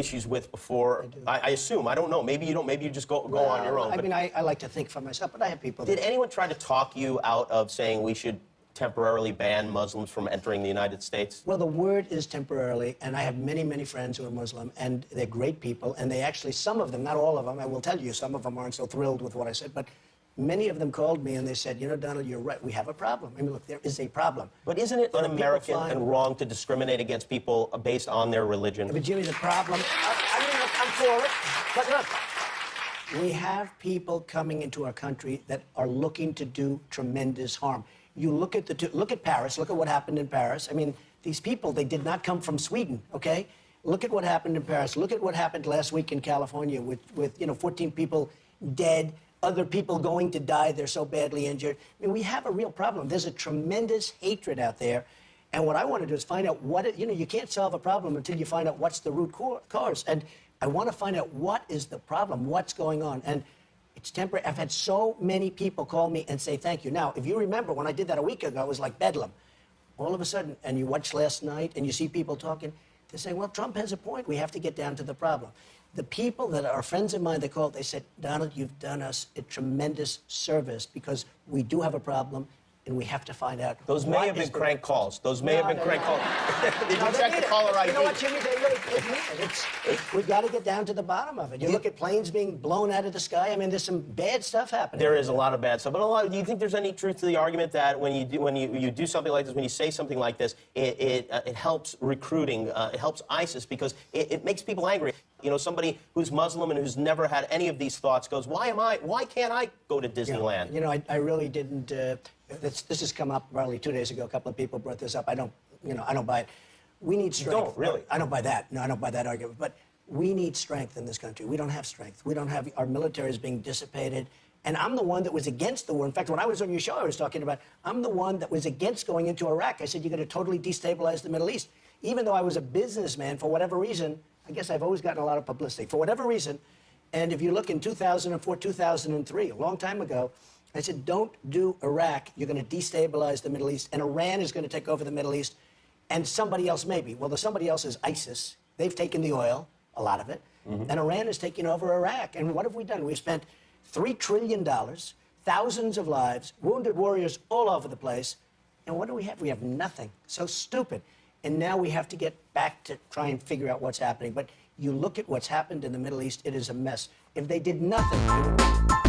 issues with before. I assume. I don't know. Maybe you don't. Maybe you just go on your own. I mean, I like to think for myself, but I have people. Did anyone try to talk you out of saying we should temporarily ban Muslims from entering the United States? Well, the word is temporarily, and I have many, many friends who are Muslim, and they're great people, and they actually, some of them, not all of them, I will tell you, some of them aren't so thrilled with what I said, but many of them called me and they said, you know, Donald, you're right, we have a problem. I mean, look, there is a problem. But isn't it un-American and wrong to discriminate against people based on their religion? But Jimmy, the problem, I mean, look, I'm for it, but look, we have people coming into our country that are looking to do tremendous harm. You look at look at Paris. Look at what happened in Paris. I mean, these people, they did not come from Sweden, okay? Look at what happened in Paris. Look at what happened last week in California with 14 people dead, other people going to die. They're so badly injured. I mean, we have a real problem. There's a tremendous hatred out there. And what I want to do is find out you can't solve a problem until you find out what's the root cause. And I want to find out what is the problem, what's going on. And it's temporary. I've had so many people call me and say thank you. Now, if you remember, when I did that a week ago, it was like bedlam. All of a sudden, and you watch last night, and you see people talking, they're saying, well, Trump has a point. We have to get down to the problem. The people that are friends of mine, they called, they said, Donald, you've done us a tremendous service because we do have a problem, and we have to find out. Those may have been crank calls. Those may have been crank calls. Did you check the caller ID? You know what, Jimmy? They really we've got to get down to the bottom of it. You look at planes being blown out of the sky. I mean, there's some bad stuff happening. There is a lot of bad stuff. But do you think there's any truth to the argument that when you do something like this, when you say something like this, it helps recruiting, it helps ISIS because it makes people angry? You know, somebody who's Muslim and who's never had any of these thoughts goes, why can't I go to Disneyland? Yeah. You know, I really didn't. This has come up probably 2 days ago. A couple of people brought this up. I don't buy it. We need strength. You don't, really? I don't buy that. No, I don't buy that argument. But we need strength in this country. We don't have strength. We don't have, our military is being dissipated. And I'm the one that was against the war. In fact, when I was on your show, I was talking about, I'm the one that was against going into Iraq. I said, you're going to totally destabilize the Middle East. Even though I was a businessman, for whatever reason, I guess I've always gotten a lot of publicity. For whatever reason, and if you look in 2004, 2003, a long time ago, I said, don't do Iraq. You're going to destabilize the Middle East, and Iran is going to take over the Middle East, and somebody else maybe. Well, the somebody else is ISIS. They've taken the oil, a lot of it, and Iran is taking over Iraq. And what have we done? We've spent $3 trillion, thousands of lives, wounded warriors all over the place, and what do we have? We have nothing. So stupid. And now we have to get back to try and figure out what's happening. But you look at what's happened in the Middle East, it is a mess. If they did nothing...